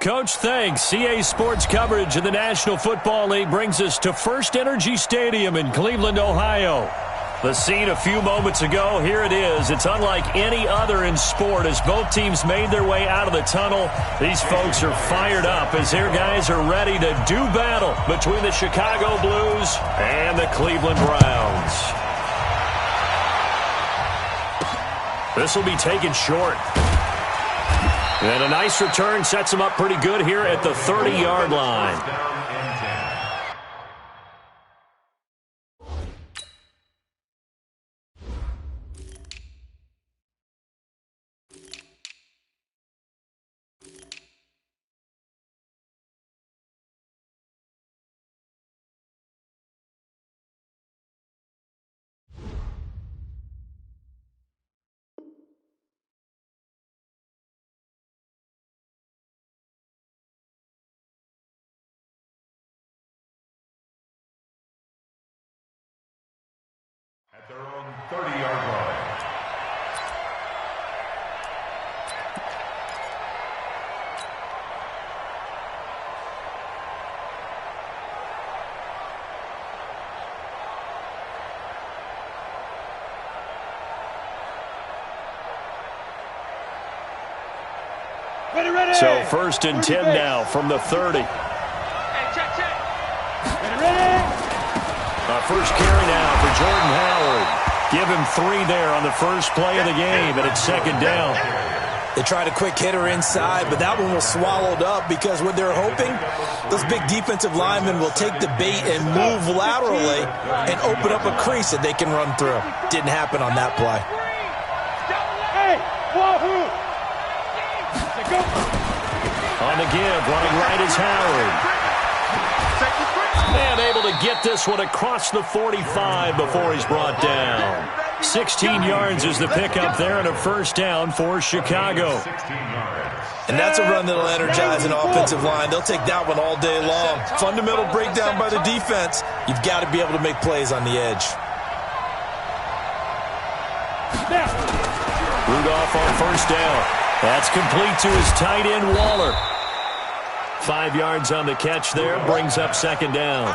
Coach, thanks. CA Sports coverage of the National Football League brings us to First Energy Stadium in Cleveland, Ohio. The scene a few moments ago, here it is. It's unlike any other in sport as both teams made their way out of the tunnel. These folks are fired up as their guys are ready to do battle between the Chicago Blues and the Cleveland Browns. This will be taken short. And a nice return sets them up pretty good here at the 30-yard line. At their own 30-yard line. So first and 10 now from the 30. First carry now for Jordan Howard. Give him 3 there on the first play of the game, and it's second down. They tried a quick hitter inside, but that one was swallowed up because what they're hoping, those big defensive linemen will take the bait and move laterally and open up a crease that they can run through. Didn't happen on that play. On the give, running right is Howard. And able to get this one across the 45 before he's brought down. 16 yards is the pickup there and a first down for Chicago. And that's a run that'll energize an offensive line. They'll take that one all day long. Fundamental breakdown by the defense. You've got to be able to make plays on the edge. Rudolph on first down. That's complete to his tight end, Waller. 5 yards on the catch there, brings up second down.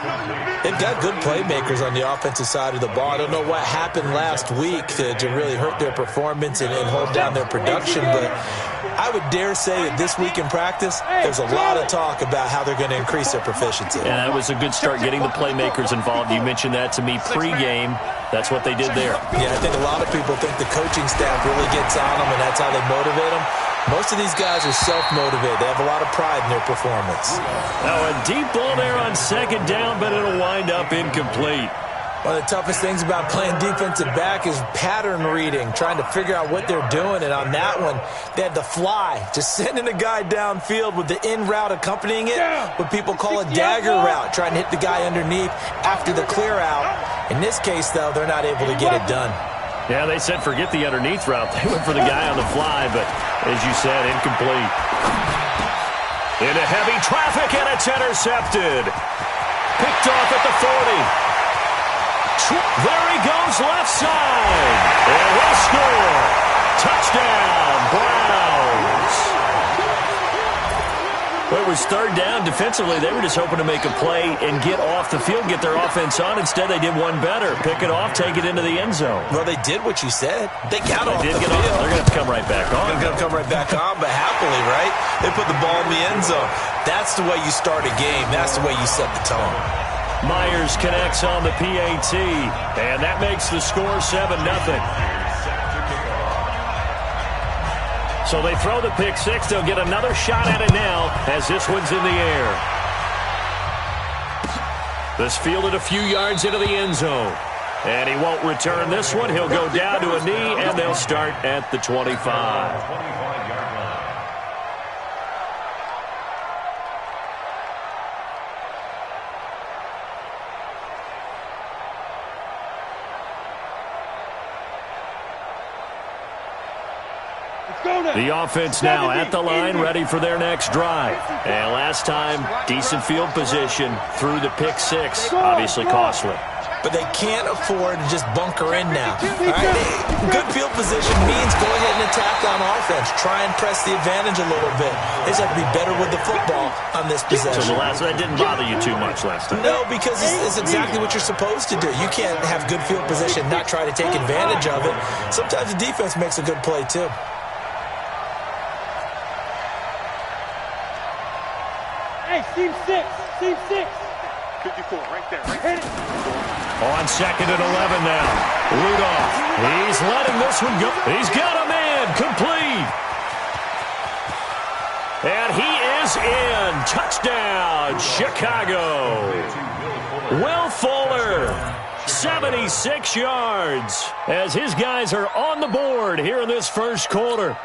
They've got good playmakers on the offensive side of the ball. I don't know what happened last week to really hurt their performance and hold down their production, but I would dare say that this week in practice, there's a lot of talk about how they're going to increase their proficiency. And that was a good start getting the playmakers involved. You mentioned that to me pregame. That's what they did there. Yeah, I think a lot of people think the coaching staff really gets on them, and that's how they motivate them. Most of these guys are self-motivated. They have a lot of pride in their performance. Now a deep ball there on second down, but it'll wind up incomplete. One of the toughest things about playing defensive back is pattern reading, trying to figure out what they're doing. And on that one, they had to fly, just sending a guy downfield with the in route accompanying it, what people call a dagger route, trying to hit the guy underneath after the clear out. In this case, though, they're not able to get it done. Yeah, they said forget the underneath route. They went for the guy on the fly, but as you said, incomplete. Into heavy traffic, and it's intercepted. Picked off at the 40. There he goes, left side. And will score. Touchdown, Browns. Well, it was third down. Defensively, they were just hoping to make a play and get off the field, get their offense on. Instead, they did one better. Pick it off, take it into the end zone. Well, they did what you said. They got off the field. They're going to have to come right back on. They're going to come right back on, but happily, right? They put the ball in the end zone. That's the way you start a game. That's the way you set the tone. Myers connects on the PAT, and that makes the score 7-0. So they throw the pick six. They'll get another shot at it now as this one's in the air. This fielded a few yards into the end zone. And he won't return this one. He'll go down to a knee, and they'll start at the 25. The offense now at the line, ready for their next drive. And last time, decent field position through the pick six, obviously costly. but they can't afford to just bunker in now. All right? Good field position means go ahead and attack on offense. Try and press the advantage a little bit. They just have to be better with the football on this possession. So that didn't bother you too much last time? No, because it's exactly what you're supposed to do. You can't have good field position, not try to take advantage of it. Sometimes the defense makes a good play, too. Hey, team 6. 54, right there. Hit it. On 2nd and 11 now. Rudolph. He's letting this one go. He's got a man. Complete. And he is in. Touchdown, Chicago. Will Fuller, 76 yards, as his guys are on the board here in this first quarter.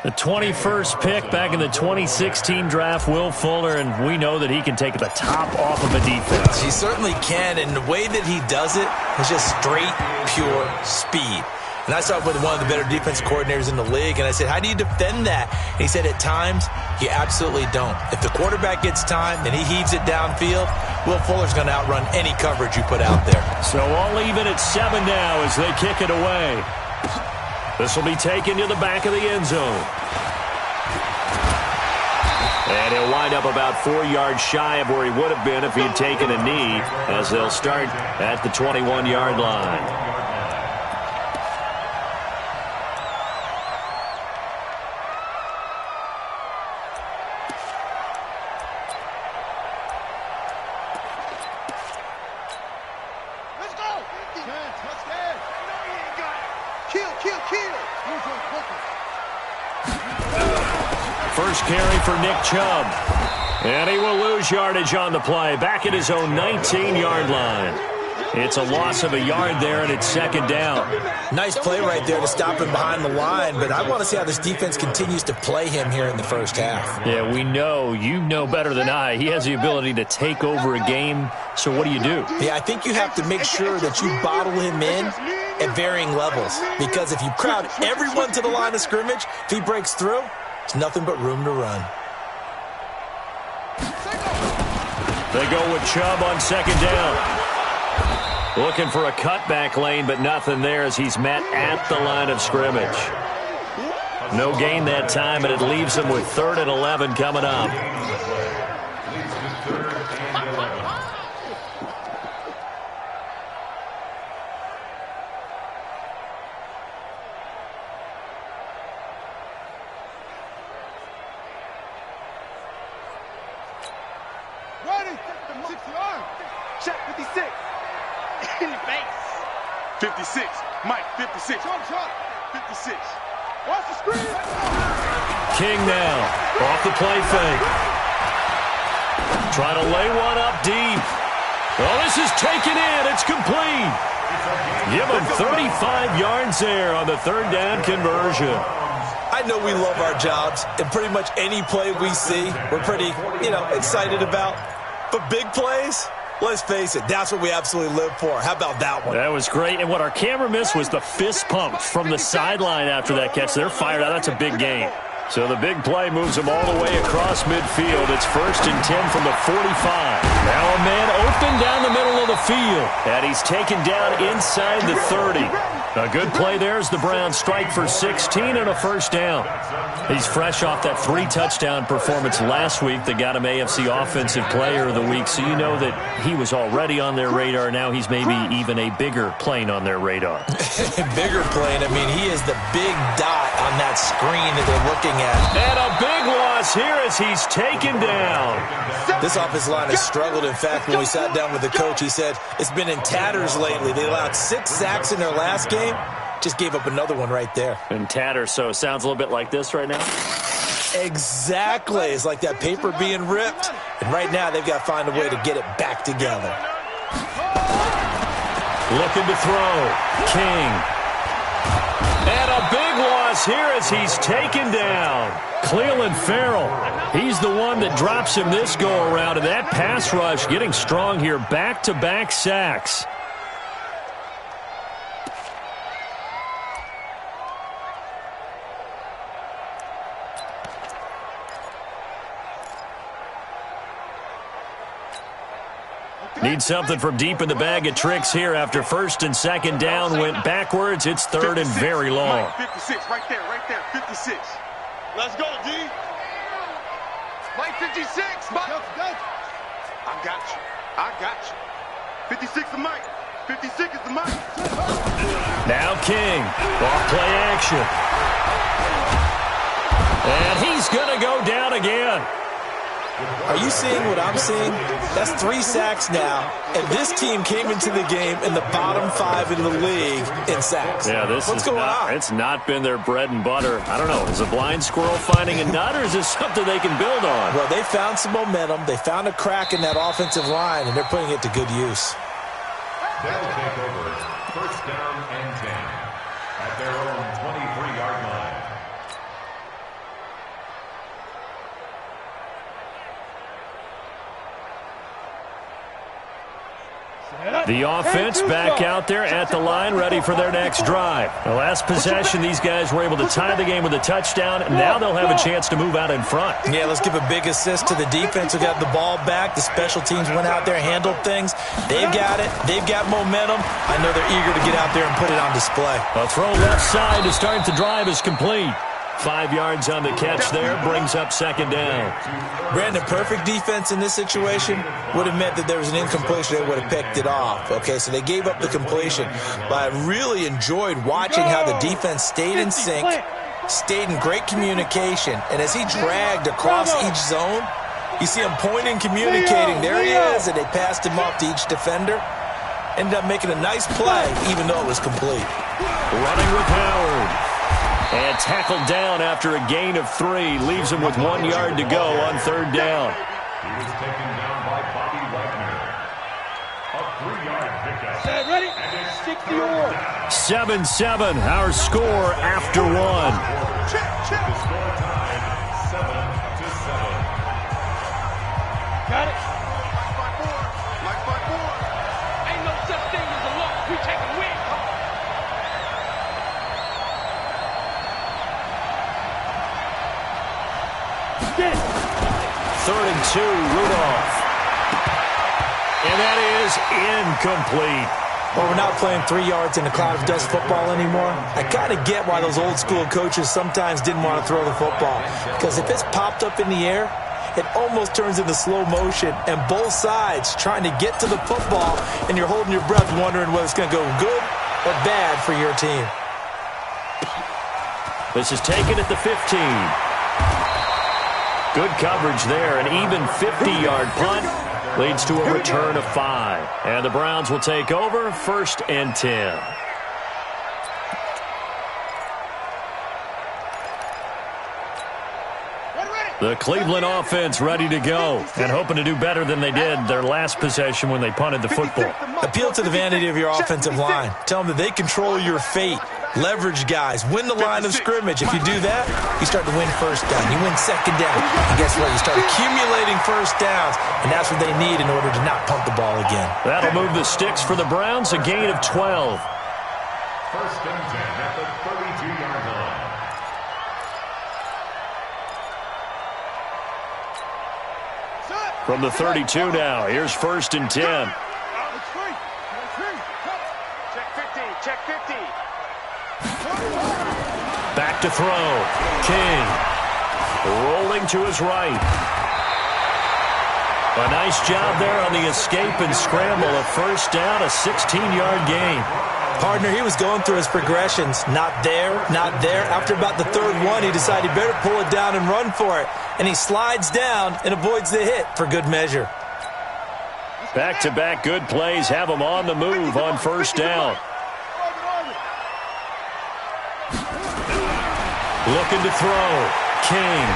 The 21st pick back in the 2016 draft, Will Fuller, and we know that he can take the top off of a defense. He certainly can, and the way that he does it is just straight, pure speed. And I saw with one of the better defense coordinators in the league, and I said, how do you defend that? And he said, at times, you absolutely don't. If the quarterback gets time and he heaves it downfield, Will Fuller's going to outrun any coverage you put out there. So all even at 7 now as they kick it away. This will be taken to the back of the end zone. And he'll wind up about 4 yards shy of where he would have been if he had taken a knee, as they'll start at the 21-yard line. First carry for Nick Chubb. And he will lose yardage on the play. Back at his own 19-yard line. It's a loss of a yard there, and it's 2nd down. Nice play right there to stop him behind the line, but I want to see how this defense continues to play him here in the first half. Yeah, we know. You know better than I. He has the ability to take over a game. So what do you do? Yeah, I think you have to make sure that you bottle him in at varying levels, because if you crowd everyone to the line of scrimmage, if he breaks through, it's nothing but room to run. They go with Chubb on 2nd down. Looking for a cutback lane, but nothing there as he's met at the line of scrimmage. No gain that time, and it leaves him with 3rd and 11 coming up. Ready. 6 yards. Check 56. In the base. 56. Mike, 56. 56. Watch the screen. King now. Off the play fake. Try to lay one up deep. Oh, this is taken in. It's complete. Give him 35 yards there on the 3rd down conversion. I know we love our jobs, and pretty much any play we see, we're pretty, excited about. But big plays, let's face it, that's what we absolutely live for. How about that one? That was great. And what our camera missed was the fist pump from the sideline after that catch. They're fired out. That's a big gain. So the big play moves them all the way across midfield. It's 1st and 10 from the 45. Now a man open down the middle of the field. And he's taken down inside the 30. A good play there as the Browns strike for 16 and a 1st down. He's fresh off that 3-touchdown performance last week that got him AFC Offensive Player of the Week. So you know that he was already on their radar. Now he's maybe even a bigger plane on their radar. Bigger plane. I mean, he is the big dot on that screen that they're looking at. And a big loss here as he's taken down. This offensive line has struggled. In fact, when we sat down with the coach, he said it's been in tatters lately. They allowed 6 sacks in their last game. Just gave up another one right there. In tatters, so it sounds a little bit like this right now? Exactly. It's like that paper being ripped. And right now, they've got to find a way to get it back together. Looking to throw. King. And a big loss here as he's taken down. Cleveland Farrell. He's the one that drops him this go-around. And that pass rush getting strong here. Back-to-back sacks. Need something from deep in the bag of tricks here after first and second down went backwards. It's third and very long. 56, right there, 56. Let's go, D. Mike, 56, Mike. I got you. 56 is Mike. 56 is the Mike. Now King, off play action. And he's going to go down again. Are you seeing what I'm seeing? That's 3 sacks now, and this team came into the game in the bottom 5 in the league in sacks. Yeah, What's going on? It's not been their bread and butter. I don't know. Is a blind squirrel finding a nut, or is this something they can build on? Well, they found some momentum. They found a crack in that offensive line, and they're putting it to good use. They'll take over first down and 10 at their own 23-yard line. The offense back out there at the line, ready for their next drive. The last possession, these guys were able to tie the game with a touchdown, and now they'll have a chance to move out in front. Yeah, let's give a big assist to the defense who got the ball back. The special teams went out there, handled things. They've got it. They've got momentum. I know they're eager to get out there and put it on display. A throw left side to start the drive is complete. 5 yards on the catch there, brings up second down. Brandon, perfect defense in this situation would have meant that there was an incompletion. They would have picked it off. Okay, so they gave up the completion. But I really enjoyed watching how the defense stayed in sync, stayed in great communication, and as he dragged across each zone, you see him pointing, communicating. There he is, and they passed him off to each defender. Ended up making a nice play, even though it was complete. Running with Howard. And tackled down after a gain of 3. Leaves him with 1 yard to go on third down. He was taken down by Bobby Wagner. A 3-yard pickup. Ready? 60 7-7, our score after 1. The score tied 7-7. Got it. Like 5-4. Ain't no such thing as a loss. We take a win. Third and 2, Rudolph. And that is incomplete. Well, we're not playing 3 yards in a cloud of dust football anymore. I kind of get why those old school coaches sometimes didn't want to throw the football. Because if it's popped up in the air, it almost turns into slow motion. And both sides trying to get to the football, and you're holding your breath wondering whether it's going to go good or bad for your team. This is taken at the 15. Good coverage there. An even 50-yard punt leads to a return of 5. And the Browns will take over first and 10. The Cleveland offense ready to go and hoping to do better than they did their last possession when they punted the football. Appeal to the vanity of your offensive line. Tell them that they control your fate. Leverage guys. Win the line of scrimmage. If you do that, you start to win first down. You win second down. And guess what? You start accumulating first downs. And that's what they need in order to not punt the ball again. That'll move the sticks for the Browns. A gain of 12. First and 10 at the 32-yard line. From the 32 now, here's first and 10. Check 50, check 50. Back to throw. King rolling to his right. A nice job there on the escape and scramble. A first down, a 16-yard gain. Partner, he was going through his progressions. Not there, not there. After about the third one, he decided he better pull it down and run for it. And he slides down and avoids the hit for good measure. Back-to-back good plays have him on the move on first down. Looking to throw. King.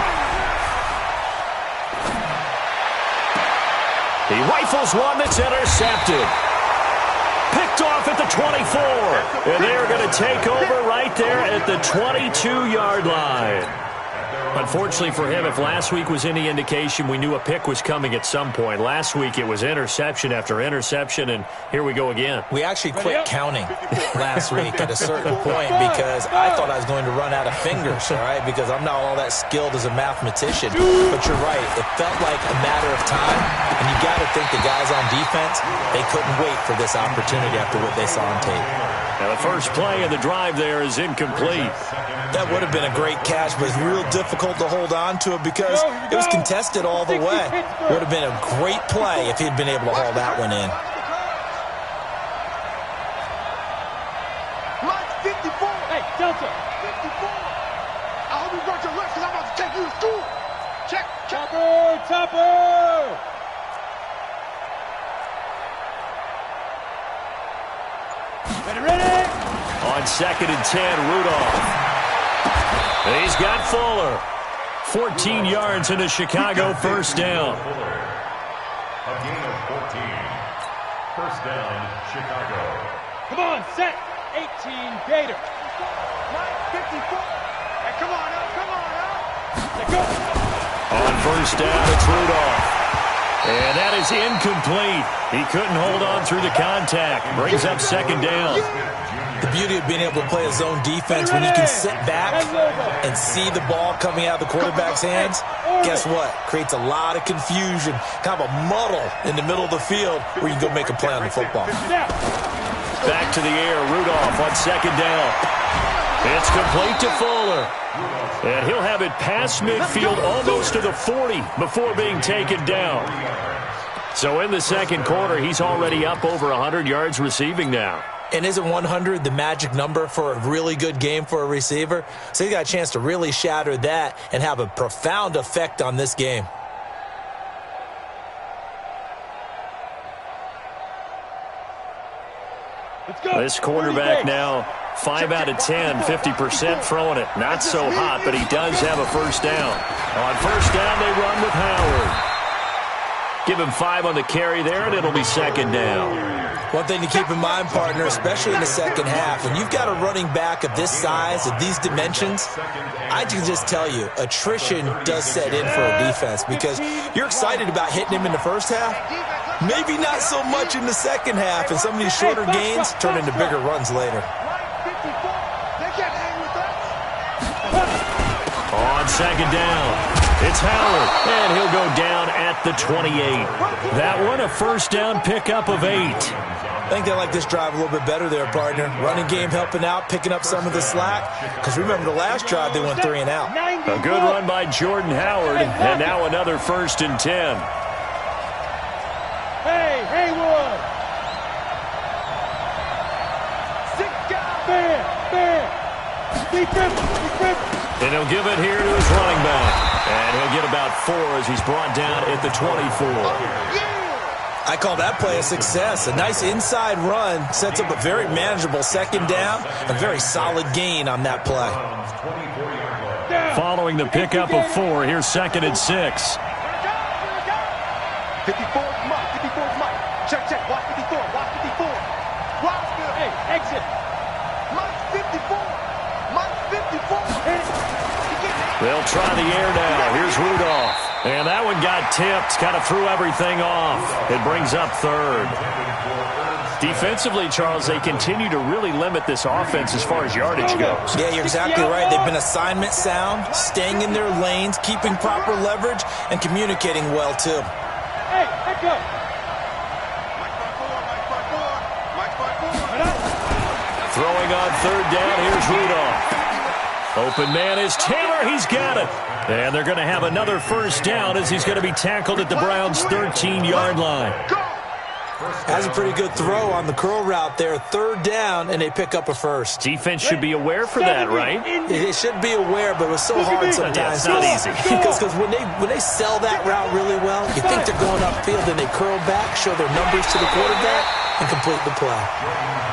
He rifles one that's intercepted. Picked off at the 24. And they are going to take over right there at the 22-yard line. At their Unfortunately for him, if last week was any indication, we knew a pick was coming at some point. Last week it was interception after interception, and here we go again. We actually quit counting last week at a certain point because I thought I was going to run out of fingers, all right, because I'm not all that skilled as a mathematician. But you're right. It felt like a matter of time, and you got to think the guys on defense, they couldn't wait for this opportunity after what they saw on tape. Now the first play of the drive there is incomplete. That would have been a great catch, but it's real difficult to hold on to it because it was contested all the way. Would have been a great play if he'd been able to haul that one in. Mike 54. Hey, Delta. 54. I hope you got your left because I'm about to take you to school. Check. Topper. Ready. On 2nd and 10, Rudolph. He's got Fuller. 14 yards into Chicago, first down. A gain of 14. First down, Chicago. Come on, set. 18, Gator. 54. Hey, come on out. Let's go. On first down, it's Rudolph. And that is incomplete. He couldn't hold on through the contact. Brings up second down. The beauty of being able to play a zone defense when you can sit back and see the ball coming out of the quarterback's hands, guess what? Creates a lot of confusion, kind of a muddle in the middle of the field where you can go make a play on the football. Back to the air, Rudolph on second down. It's complete to Fuller. And he'll have it past midfield almost to the 40 before being taken down. So in the second quarter, he's already up over 100 yards receiving now. And isn't 100 the magic number for a really good game for a receiver? So he got a chance to really shatter that and have a profound effect on this game. Let's go. This quarterback now 5 out of 10, 50% throwing it. Not so hot, but he does have a first down. On first down, they run with Howard. Give him 5 on the carry there, and it'll be second down. One thing to keep in mind, partner, especially in the second half, when you've got a running back of this size, of these dimensions, I can just tell you, attrition does set in for a defense because you're excited about hitting him in the first half. Maybe not so much in the second half, and some of these shorter gains turn into bigger runs later. On second down, it's Howard, and he'll go down at the 28. That one, a first down pickup of 8. I think they like this drive a little bit better there, partner. Running game helping out, picking up some of the slack. Because remember the last drive, they went 3 and out. A good run by Jordan Howard, and now another first and 10. Hey, Haywood. Bam. Defense. And he'll give it here to his running back. And he'll get about 4 as he's brought down at the 24. I call that play a success. A nice inside run sets up a very manageable second down. A very solid gain on that play. Following the pickup of 4, here's second and 6. 54 Mike. Check. Watch 54. Watch Bill. Hey, exit. Mike 54. They'll try the air now. Here's Rudolph. And that one got tipped, kind of threw everything off. It brings up third. Defensively, Charles, they continue to really limit this offense as far as yardage goes. Yeah, you're exactly right. They've been assignment sound, staying in their lanes, keeping proper leverage, and communicating well, too. Hey, back up. Throwing on third down, here's Rudolph. Open man is Taylor. He's got it. And they're going to have another first down as he's going to be tackled at the Browns' 13-yard line. Has a pretty good throw on the curl route there. Third down, and they pick up a first. Defense should be aware for that, right? It should be aware, but it was so hard sometimes. Yeah, it's not easy. Because when they sell that route really well, you think they're going upfield, and they curl back, show their numbers to the quarterback, and complete the play.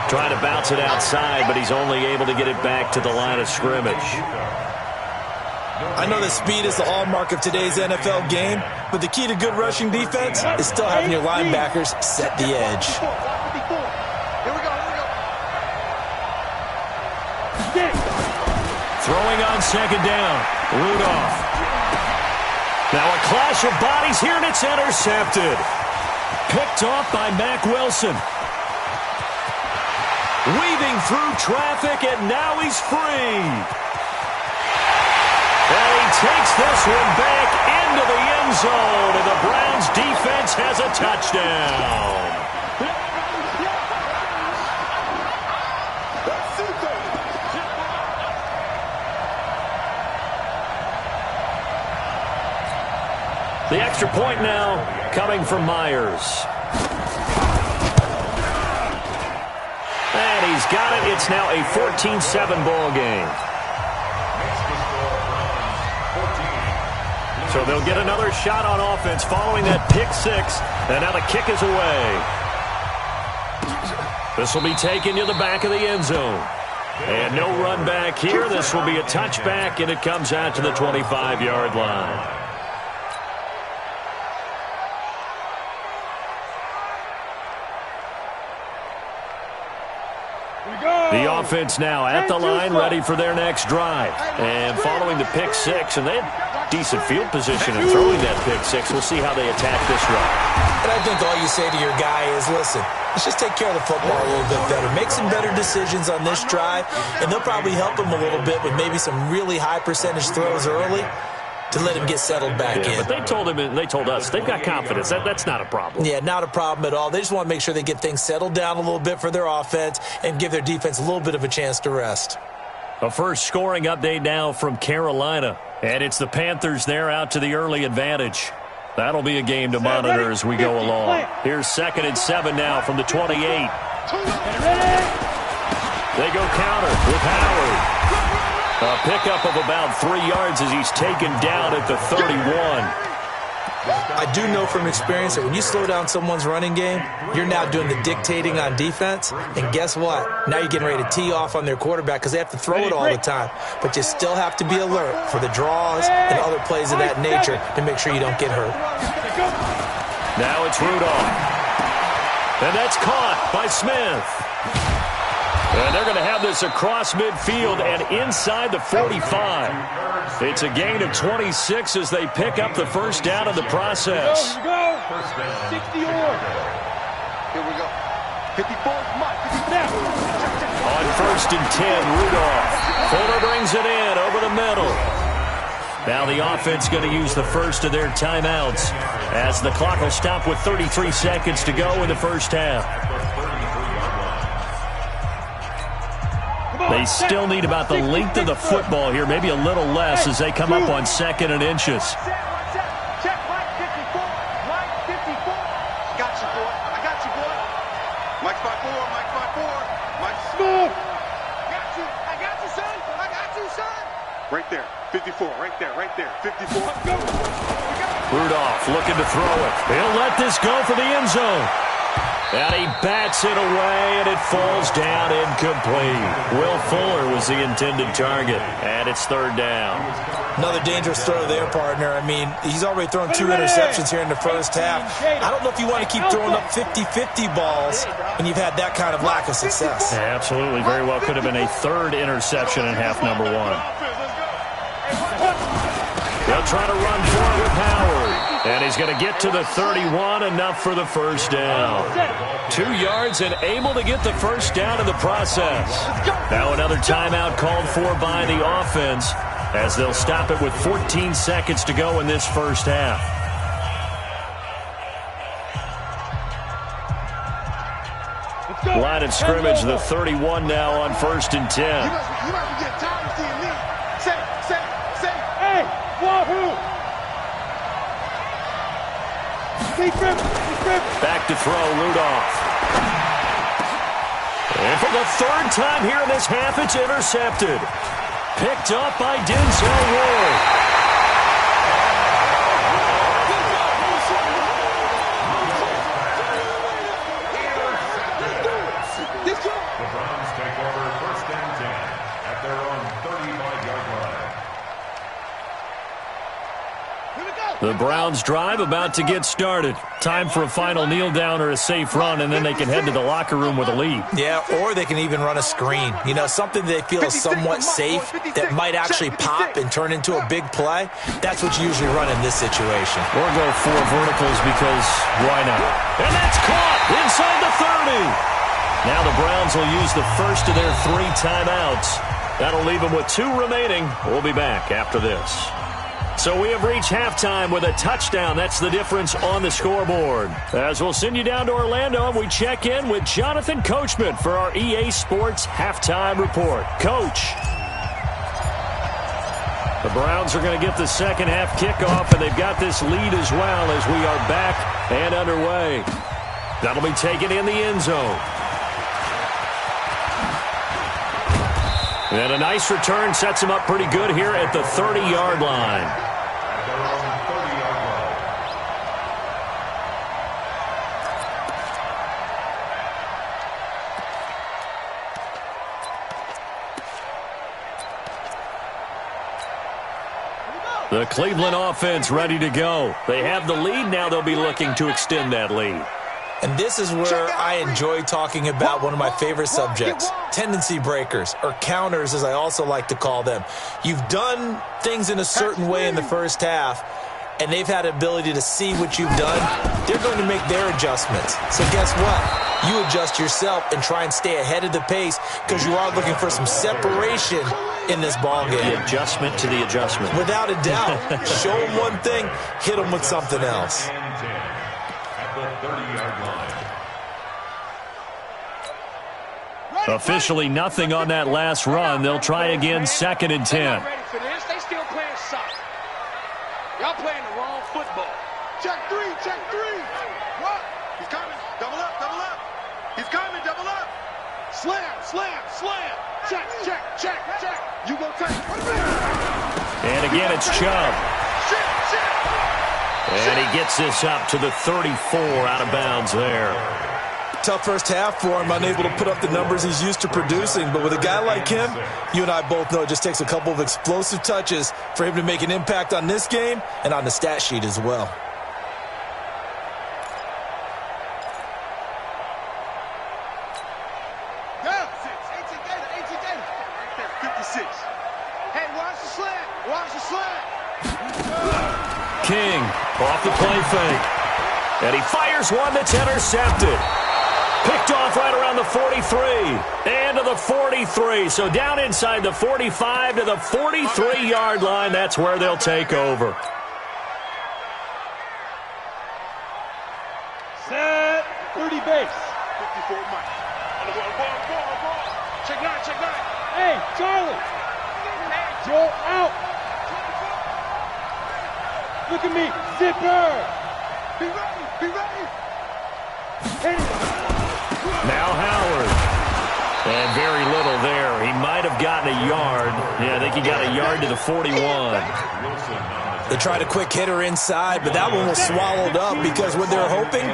Trying to bounce it outside, but he's only able to get it back to the line of scrimmage. I know that speed is the hallmark of today's NFL game, but the key to good rushing defense is still having your linebackers set the edge. Here we go. Throwing on second down, Rudolph. Now a clash of bodies here, and it's intercepted. Picked off by Mack Wilson. Weaving through traffic, and now he's free. And he takes this one back into the end zone, and the Browns defense has a touchdown. The extra point now coming from Myers. And he's got it. It's now a 14-7 ball game. So they'll get another shot on offense following that pick six. And now the kick is away. This will be taken to the back of the end zone. And no run back here. This will be a touchback, and it comes out to the 25-yard line. The offense now at the line, ready for their next drive. And following the pick six, and they had decent field position in throwing that pick six. We'll see how they attack this run. And I think all you say to your guy is, listen, let's just take care of the football a little bit better. Make some better decisions on this drive, and they'll probably help him a little bit with maybe some really high percentage throws early to let him get settled back in. But they told him, and they told us, they've got confidence. That's not a problem. Yeah, not a problem at all. They just want to make sure they get things settled down a little bit for their offense and give their defense a little bit of a chance to rest. A first scoring update now from Carolina. And it's the Panthers there out to the early advantage. That'll be a game to monitor as we go along. Here's 2nd and 7 now from the 28. They go counter with Howard. A pickup of about 3 yards as he's taken down at the 31. I do know from experience that when you slow down someone's running game, you're now doing the dictating on defense. And guess what? Now you're getting ready to tee off on their quarterback because they have to throw it all the time. But you still have to be alert for the draws and other plays of that nature to make sure you don't get hurt. Now it's Rudolph. And that's caught by Smith. And they're going to have this across midfield and inside the 45. It's a gain of 26 as they pick up the first down in the process. Here we go. 60 yards. Here we go. 54, Mike. On 1st and 10, Rudolph. Fuller brings it in over the middle. Now the offense going to use the first of their timeouts as the clock will stop with 33 seconds to go in the first half. They still need about the length of the football here, maybe a little less as they come up on 2nd and inches. Check, Mike 54. Mike 54. I got you, boy. I got you, boy. Mike 54. Mike 54. Mike Smooth. I got you, son. I got you, son. Right there. 54. Right there. Right there. 54. Rudolph looking to throw it. He'll let this go for the end zone. And he bats it away, and it falls down incomplete. Will Fuller was the intended target, and it's 3rd down. Another dangerous throw there, partner. I mean, he's already thrown 2 interceptions here in the first half. I don't know if you want to keep throwing up 50-50 balls when you've had that kind of lack of success. Yeah, absolutely. Very well could have been a 3rd interception in half number 1. They'll try to run for it with Howard. And he's going to get to the 31, enough for the first down. 2 yards and able to get the first down in the process. Now another timeout called for by the offense as they'll stop it with 14 seconds to go in this first half. Line of scrimmage, the 31 now on 1st and 10. You must be getting tired of seeing me. Say. Hey, Wahoo. Back to throw, Rudolph. And for the 3rd time here in this half, it's intercepted. Picked up by Denzel Ward. The Browns take over 1st and 10 at their own 35-yard line. Here we go. The Browns drive about to get started. Time for a final kneel down or a safe run, and then they can head to the locker room with a lead. Yeah, or they can even run a screen. You know, something they feel is somewhat safe that might actually pop and turn into a big play. That's what you usually run in this situation. Or go 4 verticals because why not? And that's caught inside the 30. Now the Browns will use the first of their 3 timeouts. That'll leave them with 2 remaining. We'll be back after this. So we have reached halftime with a touchdown. That's the difference on the scoreboard. As we'll send you down to Orlando, and we check in with Jonathan Coachman for our EA Sports Halftime Report. Coach. The Browns are going to get the second half kickoff, and they've got this lead as well as we are back and underway. That'll be taken in the end zone. And a nice return sets him up pretty good here at the 30-yard line. The Cleveland offense ready to go. They have the lead. Now they'll be looking to extend that lead. And this is where I enjoy talking about one of my favorite subjects, tendency breakers, or counters as I also like to call them. You've done things in a certain way in the first half, and they've had the ability to see what you've done. They're going to make their adjustments. So guess what? You adjust yourself and try and stay ahead of the pace because you are looking for some separation in this ball game. The adjustment to the adjustment. Without a doubt. Show them one thing, hit them with something else. Officially nothing on that last run. They'll try again, 2nd and 10. They still playing soccer. Y'all playing the wrong football. Check 3, check 3. What? He's coming. Double up, double up. He's coming, double up. Slam, slam, slam. Check, check, check, check. You go take. And again, it's Chubb. And he gets this up to the 34, out of bounds there. Tough first half for him, unable to put up the numbers he's used to producing. But with a guy like him, you and I both know it just takes a couple of explosive touches for him to make an impact on this game and on the stat sheet as well. Go. 18 Gator. Right there, 56. Hey, watch the slant. Watch the slant. King off the play fake. And he fires one that's intercepted. Picked off right around the 43 and to the 43. So down inside the 45 to the 43-yard line. That's where they'll take over. Set. 30 base. 54 Mike. On the ball. Check 9, check 9. Hey, Charlie. Joe out. Look at me. Zipper. Be ready. Be ready. Hit it. Now Howard. And very little there. He might have gotten a yard. Yeah, I think he got a yard to the 41. They tried a quick hitter inside, but that one was swallowed up because what they're hoping,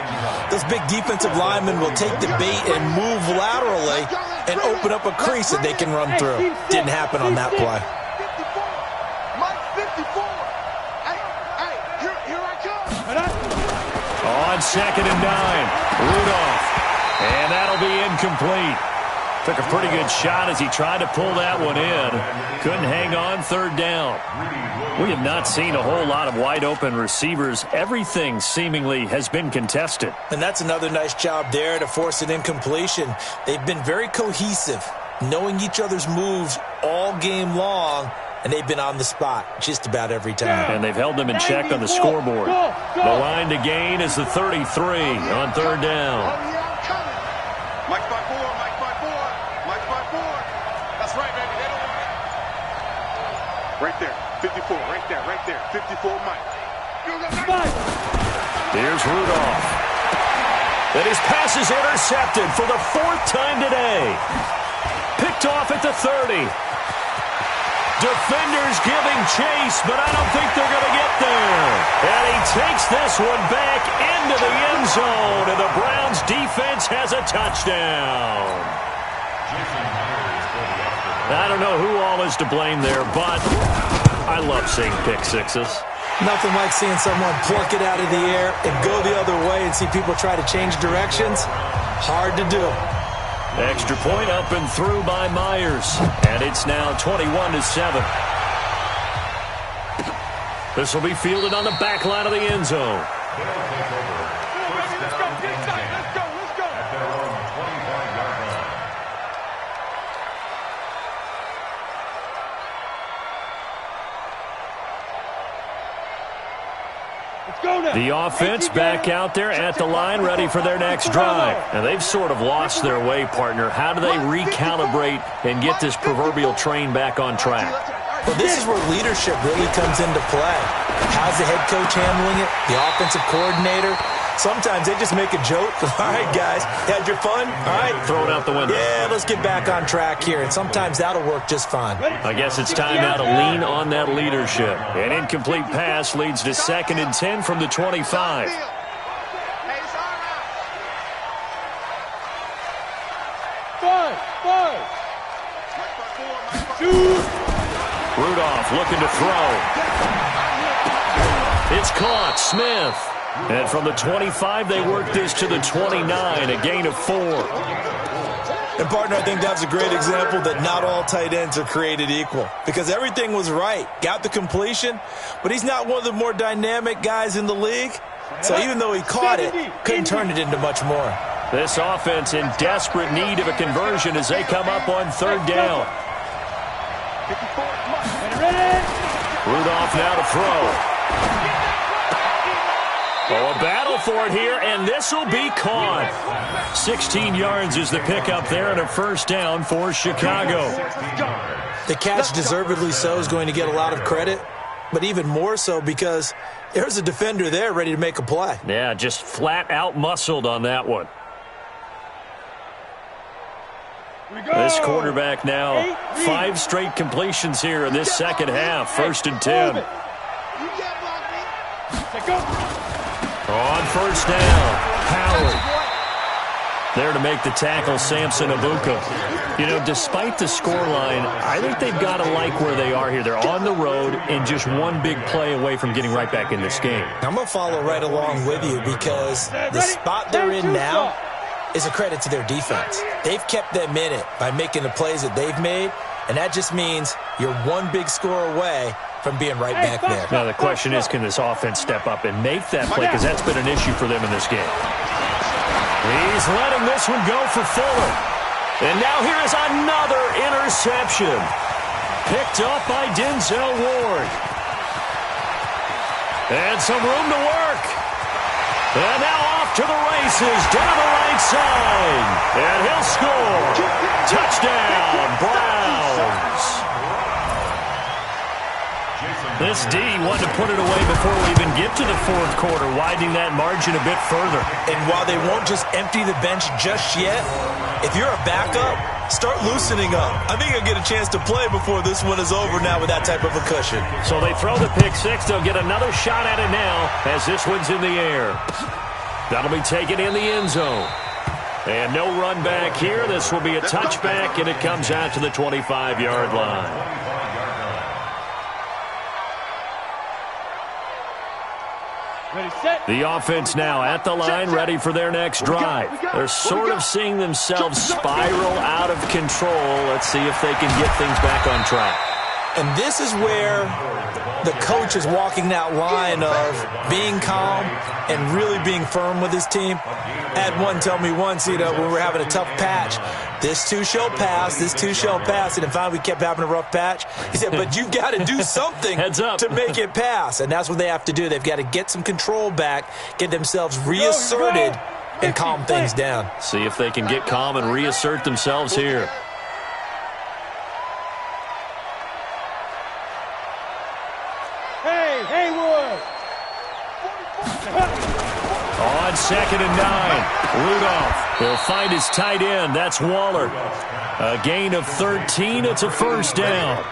those big defensive linemen will take the bait and move laterally and open up a crease that they can run through. Didn't happen on that play. 54. Mike 54. Hey, here I come. On 2nd and 9. Rudolph. And that'll be incomplete. Took a pretty good shot as he tried to pull that one in. Couldn't hang on, 3rd down. We have not seen a whole lot of wide-open receivers. Everything seemingly has been contested. And that's another nice job there to force an incompletion. They've been very cohesive, knowing each other's moves all game long, and they've been on the spot just about every time. And they've held them in check on the scoreboard. The line to gain is the 33 on 3rd down. Mike by 4, Mike by 4, Mike by 4. That's right, baby. They don't want it. Right there, 54, right there, 54, Mike. Here's Rudolph. And his pass is intercepted for the 4th time today. Picked off at the 30. Defenders giving chase, but I don't think they're going to get there. And he takes this one back into the end zone, and the Browns defense has a touchdown. I don't know who all is to blame there, but I love seeing pick sixes. Nothing like seeing someone pluck it out of the air and go the other way and see people try to change directions. Hard to do. Extra point up and through by Myers. And it's now 21-7. This will be fielded on the back line of the end zone. The offense back out there at the line, ready for their next drive. And they've sort of lost their way, partner. How do they recalibrate and get this proverbial train back on track? Well, this is where leadership really comes into play. How's the head coach handling it? The offensive coordinator? Sometimes they just make a joke. All right, guys, had your fun? All right. Throw it out the window. Yeah, let's get back on track here. And sometimes that'll work just fine. I guess it's time now to lean on that leadership. An incomplete pass leads to 2nd and 10 from the 25. Rudolph looking to throw. It's caught. Smith. And from the 25, they work this to the 29, a gain of 4. And, partner, I think that's a great example that not all tight ends are created equal. Because everything was right. Got the completion, but he's not one of the more dynamic guys in the league. So even though he caught it, couldn't turn it into much more. This offense in desperate need of a conversion as they come up on 3rd down. Rudolph now to throw. Oh, a battle for it here, and this will be caught. 16 yards is the pickup there, and a 1st down for Chicago. The catch, deservedly so, is going to get a lot of credit, but even more so because there's a defender there ready to make a play. Yeah, just flat out muscled on that one. This quarterback now, 5 straight completions here in this second half. 1st and 10. On 1st down, Howard. There to make the tackle, Samson Abuka. You know, despite the scoreline, I think they've got to like where they are here. They're on the road and just one big play away from getting right back in this game. I'm going to follow right along with you because the spot they're in now is a credit to their defense. They've kept them in it by making the plays that they've made, and that just means you're one big score away from being right back there. Now, the question is, can this offense step up and make that play? Because that's been an issue for them in this game. He's letting this one go for Fuller. And now here is another interception. Picked up by Denzel Ward. And some room to work. And now off to the races, down the right side. And he'll score. Touchdown, Browns. This D wanted to put it away before we even get to the 4th quarter, widening that margin a bit further. And while they won't just empty the bench just yet, if you're a backup, start loosening up. I think you'll get a chance to play before this one is over now with that type of a cushion. So they throw the pick 6. They'll get another shot at it now as this one's in the air. That'll be taken in the end zone. And no run back here. This will be a touchback, and it comes out to the 25-yard line. The offense now at the line, ready for their next drive. They're sort of seeing themselves spiral out of control. Let's see if they can get things back on track. And this is where the coach is walking that line of being calm and really being firm with his team. I had one tell me once, when we were having a tough patch, this too shall pass, this too shall pass. And finally we kept having a rough patch. He said, but you've got to do something to make it pass. And that's what they have to do. They've got to get some control back, get themselves reasserted, and calm things down. See if they can get calm and reassert themselves here. On 2nd and 9, Rudolph will find his tight end. That's Waller. A gain of 13. It's a 1st down.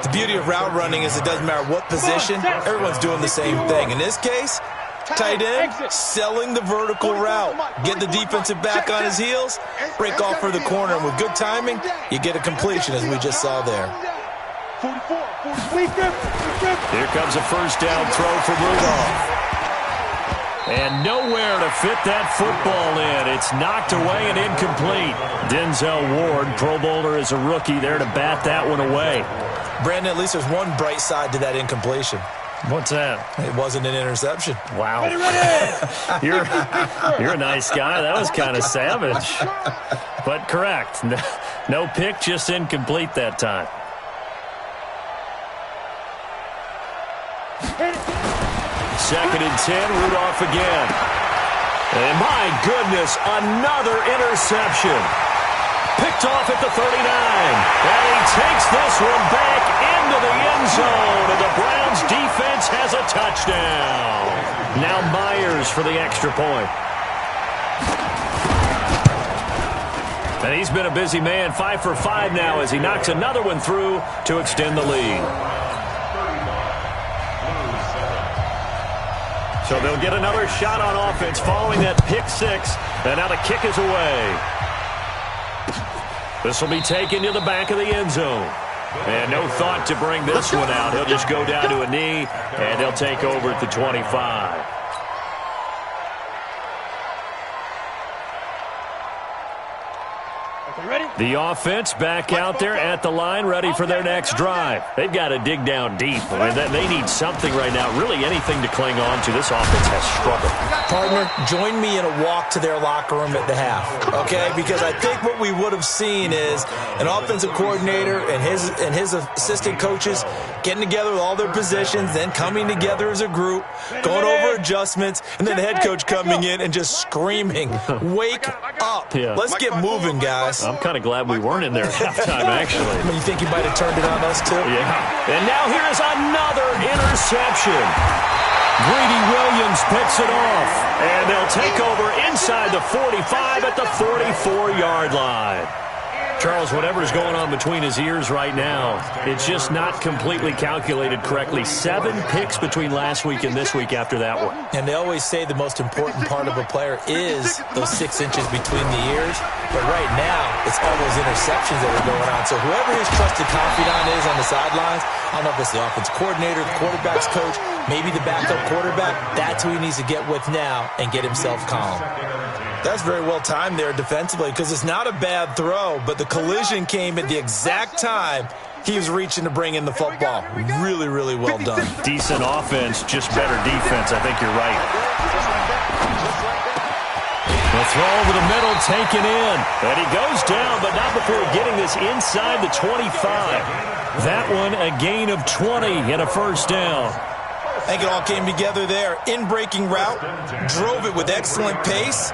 The beauty of route running is it doesn't matter what position. Everyone's doing the same thing. In this case, tight end selling the vertical route. Get the defensive back on his heels, break off for the corner. And with good timing, you get a completion as we just saw there. Here comes a first down throw from Rudolph. And nowhere to fit that football in. It's knocked away and incomplete. Denzel Ward, Pro Bowler as a rookie, there to bat that one away. Brandon, at least there's one bright side to that incompletion. What's that? It wasn't an interception. Wow. You're a nice guy. That was kind of savage. But correct. No pick, just incomplete that time. Second and 10, Rudolph again. And my goodness, another interception. Picked off at the 39. And he takes this one back into the end zone. And the Browns defense has a touchdown. Now Myers for the extra point. And he's been a busy man, 5 for 5 now as he knocks another one through to extend the lead. So they'll get another shot on offense following that pick six. And now the kick is away. This will be taken to the back of the end zone. And no thought to bring this one out. He'll just go down to a knee, and he'll take over at the 25. The offense back out there at the line, ready for their next drive. They've got to dig down deep. I mean, they need something right now, really anything to cling on to. This offense has struggled. Partner, join me in a walk to their locker room at the half, okay? Because I think what we would have seen is an offensive coordinator and his assistant coaches getting together with all their positions, then coming together as a group, going over adjustments, and then the head coach coming in and just screaming, wake up. Yeah. Let's get moving, guys. I'm kind of glad we weren't in there at halftime, actually. I mean, you think he might have turned it on us, too? Yeah. And now here is another interception. Greedy Williams picks it off. And they'll take over inside the 45 at the 44-yard line. Charles, whatever's going on between his ears right now, it's just not completely calculated correctly. 7 picks between last week and this week after that one. And they always say the most important part of a player is those 6 inches between the ears. But right now, it's all those interceptions that are going on. So whoever his trusted confidant is on the sidelines, I don't know if it's the offense coordinator, the quarterback's coach, maybe the backup quarterback, that's who he needs to get with now and get himself calm. That's very well timed there defensively because it's not a bad throw, but the collision came at the exact time he was reaching to bring in the football. Really, really well done. Decent offense, just better defense. I think you're right. The throw over the middle taken in. And he goes down, but not before getting this inside the 25. That one a gain of 20 and a first down. I think it all came together there. In-breaking route, drove it with excellent pace.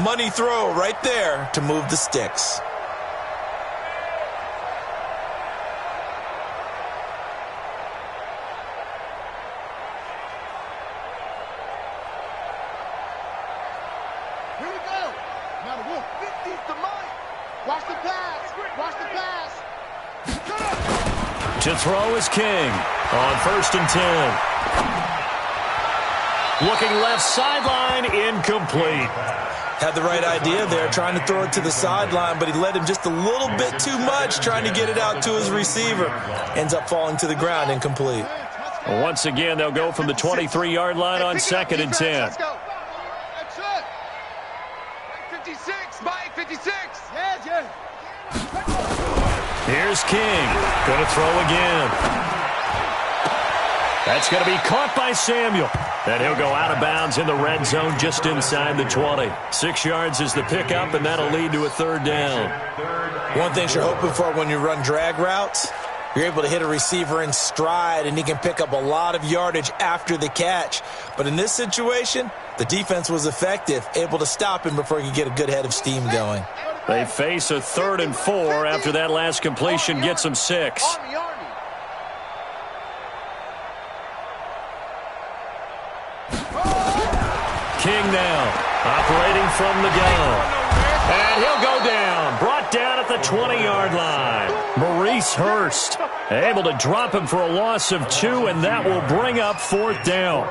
Money throw right there to move the sticks. Here we go. Now the Wolf 50s to Mike. Watch the pass. Watch the pass. To throw is King on 1st and 10. Looking left sideline, incomplete. Had the right idea there, trying to throw it to the sideline, but he led him just a little bit too much, trying to get it out to his receiver. Ends up falling to the ground, incomplete. Once again, they'll go from the 23-yard line on 2nd and 10. Let's go. That's it. 56, Mike, 56. Yeah. Here's King. Going to throw again. That's going to be caught by Samuel. And he'll go out of bounds in the red zone just inside the 20. 6 yards is the pickup, and that'll lead to a 3rd down. One thing you're hoping for when you run drag routes, you're able to hit a receiver in stride, and he can pick up a lot of yardage after the catch. But in this situation, the defense was effective, able to stop him before he could get a good head of steam going. They face a 3rd and 4 after that last completion gets them 6. King now, operating from the gun. And he'll go down, brought down at the 20-yard line. Maurice Hurst able to drop him for a loss of 2, and that will bring up 4th down.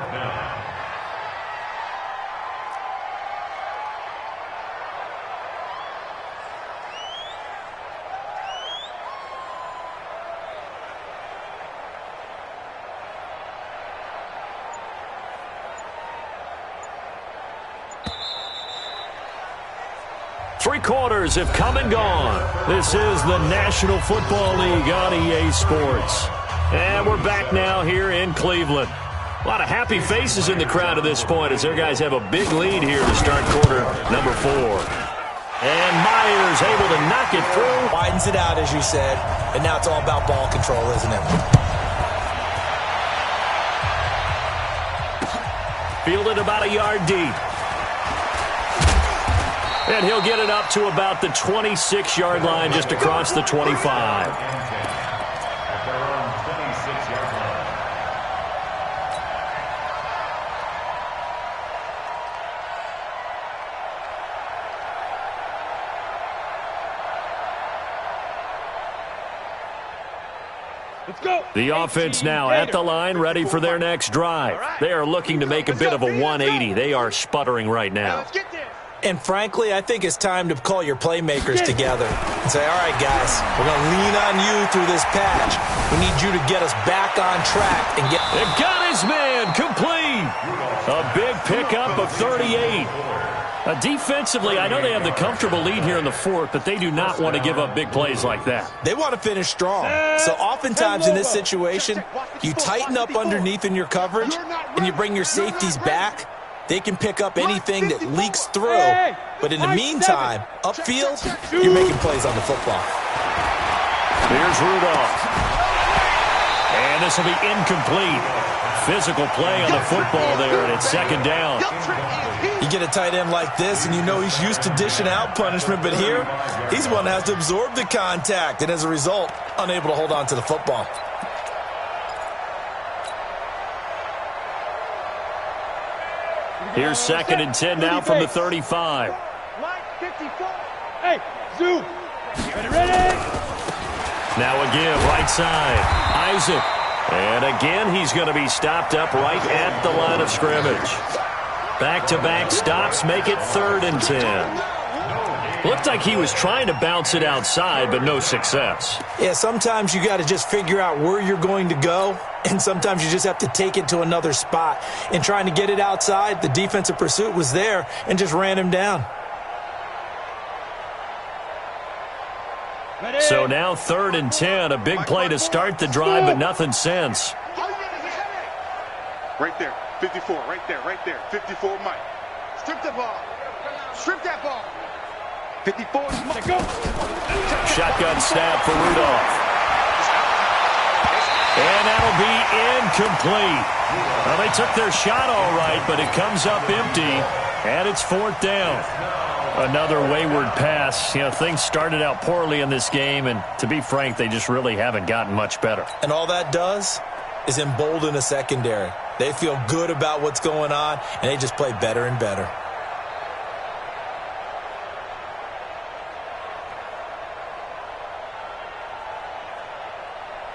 Three quarters have come and gone. This is the National Football League on EA Sports. And we're back now here in Cleveland. A lot of happy faces in the crowd at this point as their guys have a big lead here to start quarter number 4. And Myers able to knock it through. Widens it out, as you said. And now it's all about ball control, isn't it? Fielded about a yard deep. And he'll get it up to about the 26-yard line just across the 25. Let's go. The offense now at the line, ready for their next drive. They are looking to make a bit of a 180. They are sputtering right now. And frankly, I think it's time to call your playmakers together and say, all right, guys, we're going to lean on you through this patch. We need you to get us back on track and get... They've got his man complete. A big pickup of 38. Defensively, I know they have the comfortable lead here in the fourth, but they do not want to give up big plays like that. They want to finish strong. So oftentimes in this situation, you tighten up underneath in your coverage and you bring your safeties back. They can pick up anything that leaks through. But in the meantime, upfield, you're making plays on the football. Here's Rudolph. And this will be incomplete. Physical play on the football there, and it's second down. You get a tight end like this, and you know he's used to dishing out punishment, but here, he's one that has to absorb the contact, and as a result, unable to hold on to the football. Here's second and 10 now from the 35. Hey, Zoo. Ready? Now again, right side. Isaac. And again, he's going to be stopped up right at the line of scrimmage. Back-to-back stops make it 3rd and 10. Looked like he was trying to bounce it outside, but no success. Yeah, sometimes you got to just figure out where you're going to go, and sometimes you just have to take it to another spot. And trying to get it outside, the defensive pursuit was there and just ran him down. So now 3rd and 10, a big play to start the drive, but nothing since. Right there, 54, right there, 54, Mike. Strip the ball. Strip that ball. 54, Mike. Go. Shotgun snap for Rudolph. And that'll be incomplete. Well, they took their shot all right, but it comes up empty, and it's 4th down. Another wayward pass. You know, things started out poorly in this game, and to be frank, they just really haven't gotten much better. And all that does is embolden a secondary. They feel good about what's going on, and they just play better and better.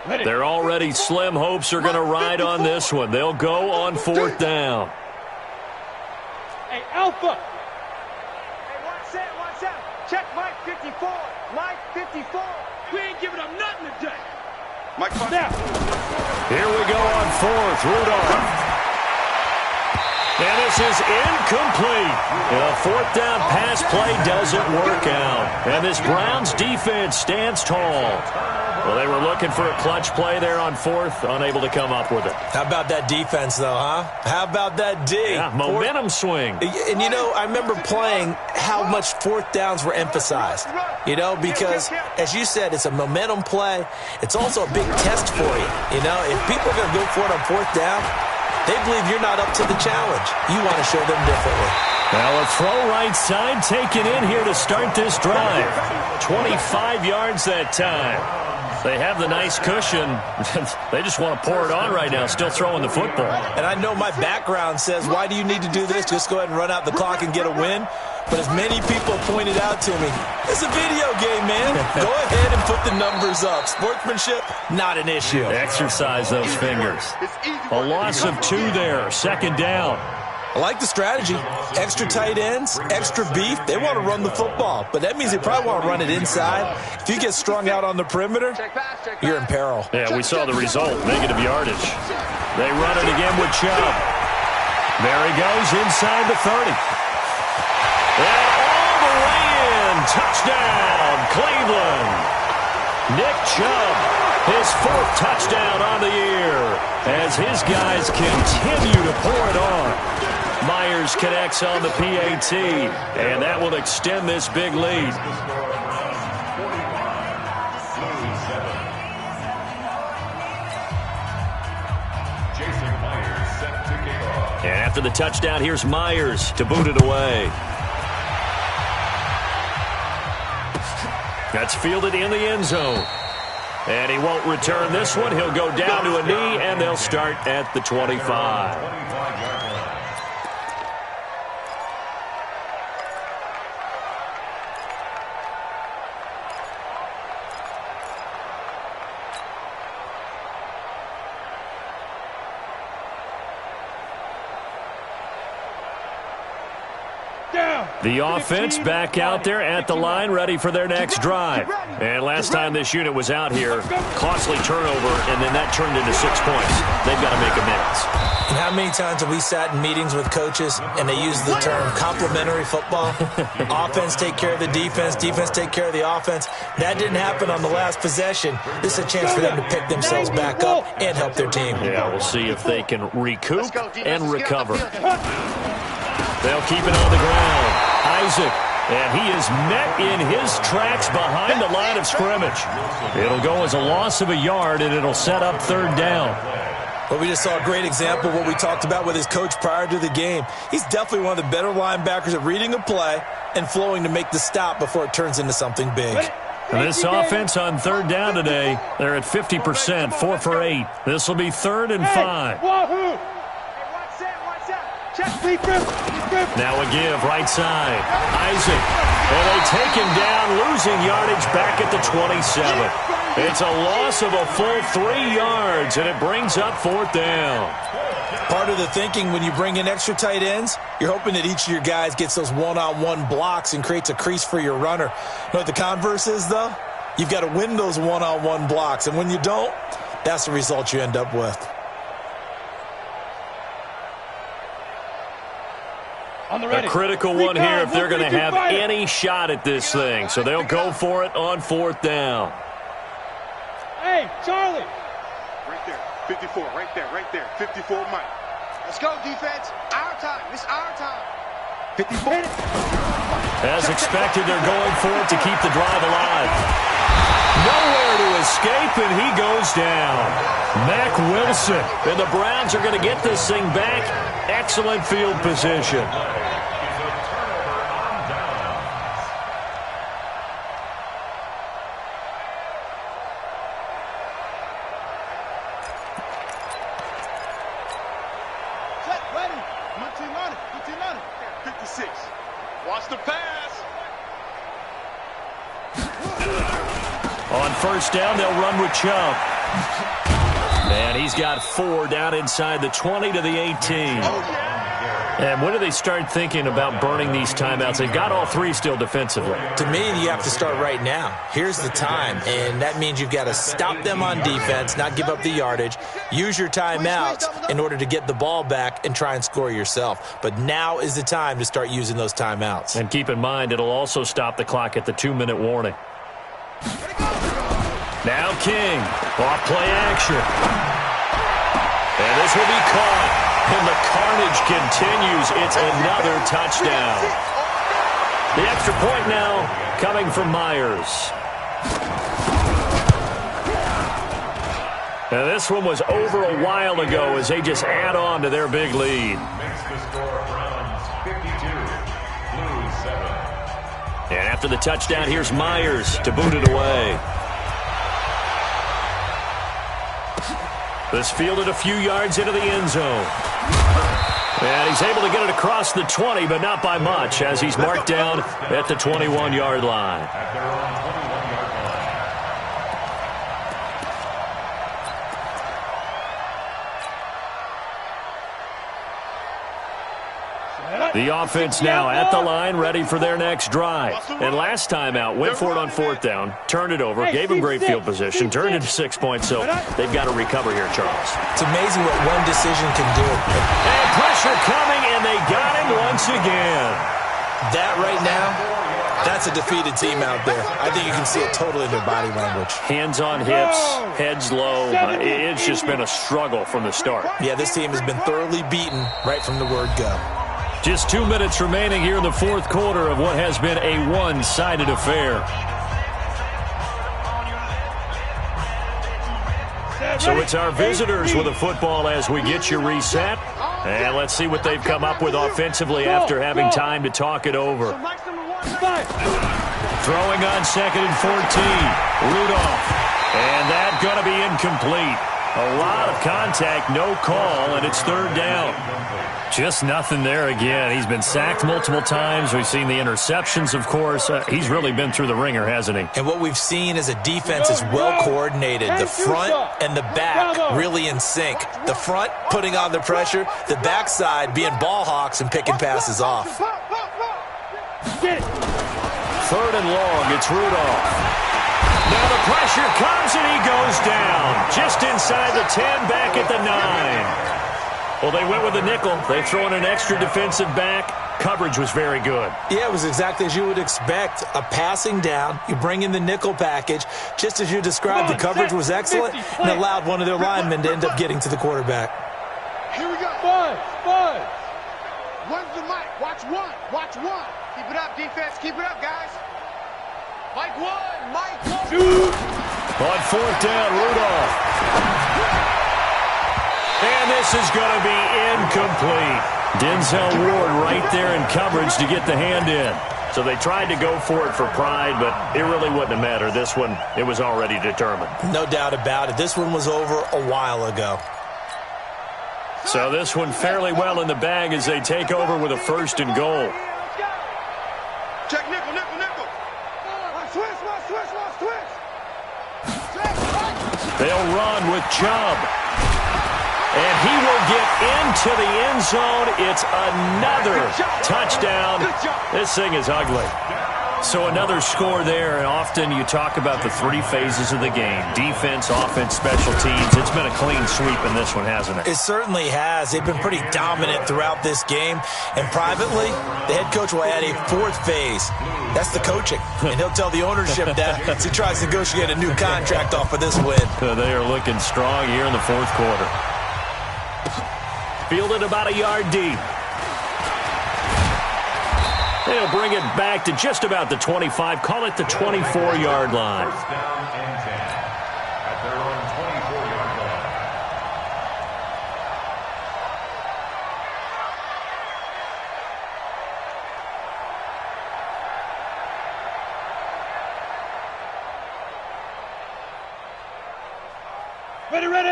Their already slim hopes are going to ride on this one. They'll go on 4th down. Hey, Alpha. Check Mike 54. Mike 54. We ain't giving up nothing today. Mike, now. Here we go on 4th. Rudolph. And this is incomplete. A 4th down pass play doesn't work out. And this Browns defense stands tall. Well, they were looking for a clutch play there on 4th, unable to come up with it. How about that defense, though, huh? How about that D? Yeah, momentum swing. And, you know, I remember playing how much 4th downs were emphasized, you know, because, as you said, it's a momentum play. It's also a big test for you, you know. If people are going to go for it on 4th down, they believe you're not up to the challenge. You want to show them differently. Now a throw right side taken in here to start this drive. 25 yards that time. They have the nice cushion. They just want to pour it on right now, still throwing the football. And I know my background says, why do you need to do this? Just go ahead and run out the clock and get a win. But as many people pointed out to me, it's a video game, man. Go ahead and put the numbers up. Sportsmanship, not an issue. Exercise those fingers. A loss of 2 there, 2nd down. I like the strategy. Extra tight ends, extra beef. They want to run the football, but that means they probably want to run it inside. If you get strung out on the perimeter, you're in peril. Yeah, we saw the result, negative yardage. They run it again with Chubb. There he goes inside the 30. And all the way in touchdown, Cleveland. Nick Chubb, his 4th touchdown on the year, as his guys continue to pour it on. Myers connects on the PAT, and that will extend this big lead. And after the touchdown, here's Myers to boot it away. That's fielded in the end zone. And he won't return this one. He'll go down to a knee, and they'll start at the 25. The offense back out there at the line, ready for their next drive. And last time this unit was out here, costly turnover, and then that turned into 6 points. They've got to make amends. And how many times have we sat in meetings with coaches and they use the term complementary football? Offense take care of the defense, defense take care of the offense. That didn't happen on the last possession. This is a chance for them to pick themselves back up and help their team. Yeah, we'll see if they can recoup and recover. They'll keep it on the ground. Isaac, and he is met in his tracks behind the line of scrimmage. It'll go as a loss of a yard, and it'll set up 3rd down. Well, we just saw a great example of what we talked about with his coach prior to the game. He's definitely one of the better linebackers at reading a play and flowing to make the stop before it turns into something big. And this offense on 3rd down today, they're at 50%, 4 for 8. This will be 3rd and 5. Now a give, right side. Isaac. And they take him down, losing yardage back at the 27. It's a loss of a full 3 yards, and it brings up 4th down. Part of the thinking when you bring in extra tight ends, you're hoping that each of your guys gets those one-on-one blocks and creates a crease for your runner. You know what the converse is, though? You've got to win those one-on-one blocks, and when you don't, that's the result you end up with. A critical one here if they're going to have any shot at this thing. So they'll go for it on 4th down. Hey, Charlie. Right there. 54. Right there. 54, Mike. Let's go, defense. Our time. It's our time. 54. As expected, they're going for it to keep the drive alive. Nowhere to escape, and he goes down. Mack Wilson. And the Browns are going to get this thing back. Excellent field position. Ready. 56. Watch the pass. On 1st down, they'll run with Chubb. And he's got 4 down inside the 20 to the 18. And when do they start thinking about burning these timeouts? They've got all 3 still defensively. To me, you have to start right now. Here's the time, and that means you've got to stop them on defense, not give up the yardage, use your timeouts in order to get the ball back and try and score yourself. But now is the time to start using those timeouts. And keep in mind, it'll also stop the clock at the 2-minute warning. Now King, off play action. And this will be caught. And the carnage continues. It's another touchdown. The extra point now coming from Myers. Now this one was over a while ago as they just add on to their big lead. Makes the score Browns 52, Blues 7. And after the touchdown, here's Myers to boot it away. This fielded a few yards into the end zone. And he's able to get it across the 20, but not by much, as he's marked down at the 21-yard line. At their own 21-yard line. The offense now at the line, ready for their next drive. And last time out, went for it on 4th down, turned it over, gave him great field position, turned into 6 points, so they've got to recover here, Charles. It's amazing what one decision can do. And pressure coming, and they got him once again. That right now, that's That's a defeated team out there. I think you can see it totally in their body language. Hands on hips, heads low. It's just been a struggle from the start. Yeah, this team has been thoroughly beaten right from the word go. Just 2 minutes remaining here in the fourth quarter of what has been a one-sided affair. So it's our visitors with the football as we get you reset. And let's see what they've come up with offensively after having time to talk it over. Throwing on 2nd and 14. Rudolph. And that's going to be incomplete. A lot of contact, no call, and it's 3rd down. Just nothing there again. He's been sacked multiple times. We've seen the interceptions, of course. He's really been through the ringer, hasn't he? And what we've seen is a defense is well coordinated. The front and the back really in sync. The front putting on the pressure. The backside being ball hawks and picking passes off. 3rd and long. It's Rudolph. Now the pressure comes and he goes down. Just inside the 10, back at the 9. Well, they went with the nickel. They throw in an extra defensive back. Coverage was very good. Yeah, it was exactly as you would expect. A passing down. You bring in the nickel package. Just as you described, the coverage was excellent and allowed one of their linemen to end up getting to the quarterback. Here we go. 5. One's the mic. Watch one. Watch one. Keep it up, defense. Keep it up, guys. Mike 1. Mike 1. On 4th down, Rudolph. And this is going to be incomplete. Denzel Ward right there in coverage to get the hand in. So they tried to go for it for pride, but it really wouldn't have mattered. This one, it was already determined. No doubt about it. This one was over a while ago. So this one fairly well in the bag as they take over with a 1st and goal. Check nickel, nickel, nickel. Switch. They'll run with Chubb. And he will get into the end zone. It's another touchdown. This thing is ugly. So another score there, and often you talk about the 3 phases of the game. Defense, offense, special teams. It's been a clean sweep in this one, hasn't it? It certainly has. They've been pretty dominant throughout this game. And privately, the head coach will add a 4th phase. That's the coaching. And he'll tell the ownership that as he tries to negotiate a new contract off of this win. They are looking strong here in the fourth quarter. Fielded about a yard deep. They'll bring it back to just about the 25. Call it the 24-yard line. 1st down and 10 at their own 24-yard line.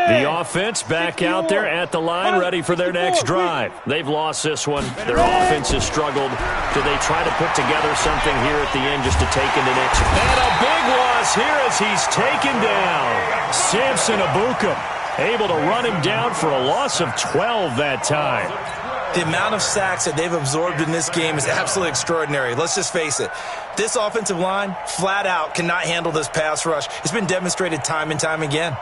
The offense back out there at the line, ready for their next drive. They've lost this one. Their offense has struggled. Do they try to put together something here at the end just to take into next? And a big loss here as he's taken down. Samson Abuka able to run him down for a loss of 12 that time. The amount of sacks that they've absorbed in this game is absolutely extraordinary. Let's just face it. This offensive line, flat out, cannot handle this pass rush. It's been demonstrated time and time again.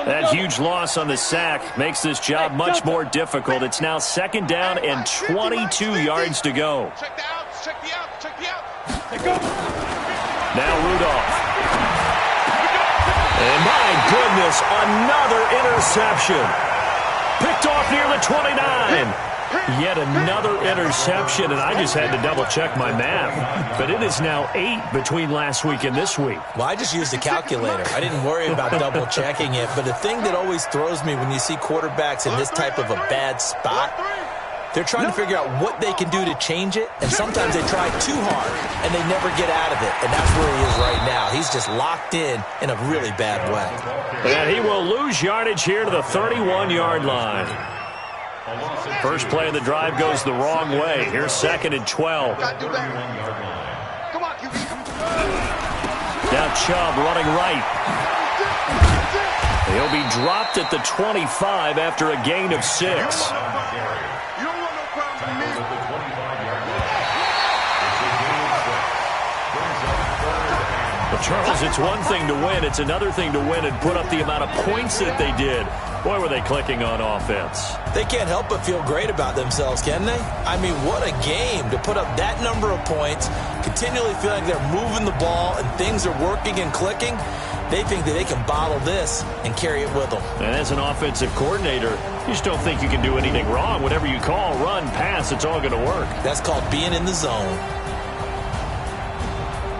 That huge loss on the sack makes this job much more difficult. It's now 2nd down and 22 yards to go. Check the outs. Check the outs. Check the outs. Now Rudolph. And my goodness, another interception. Picked off near the 29. Yet another interception, and I just had to double-check my math. But it is now 8 between last week and this week. Well, I just used a calculator. I didn't worry about double-checking it. But the thing that always throws me when you see quarterbacks in this type of a bad spot, they're trying to figure out what they can do to change it, and sometimes they try too hard, and they never get out of it. And that's where he is right now. He's just locked in a really bad way. And he will lose yardage here to the 31-yard line. First play of the drive goes the wrong way. Here's 2nd and 12. Come on, QB. Now Chubb running right. He'll be dropped at the 25 after a gain of 6. You don't want no problems with me. Well, Charles, it's one thing to win. It's another thing to win and put up the amount of points that they did. Boy, were they clicking on offense. They can't help but feel great about themselves, can they? I mean, what a game to put up that number of points, continually feeling they're moving the ball and things are working and clicking. They think that they can bottle this and carry it with them. And as an offensive coordinator, you just don't think you can do anything wrong. Whatever you call, run, pass, it's all going to work. That's called being in the zone.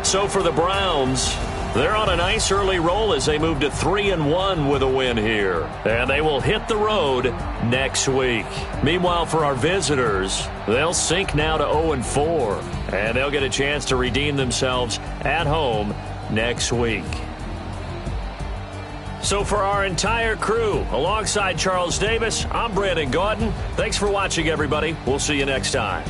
So for the Browns, they're on a nice early roll as they move to 3-1 with a win here. And they will hit the road next week. Meanwhile, for our visitors, they'll sink now to 0-4. And they'll get a chance to redeem themselves at home next week. So for our entire crew, alongside Charles Davis, I'm Brandon Gaudin. Thanks for watching, everybody. We'll see you next time.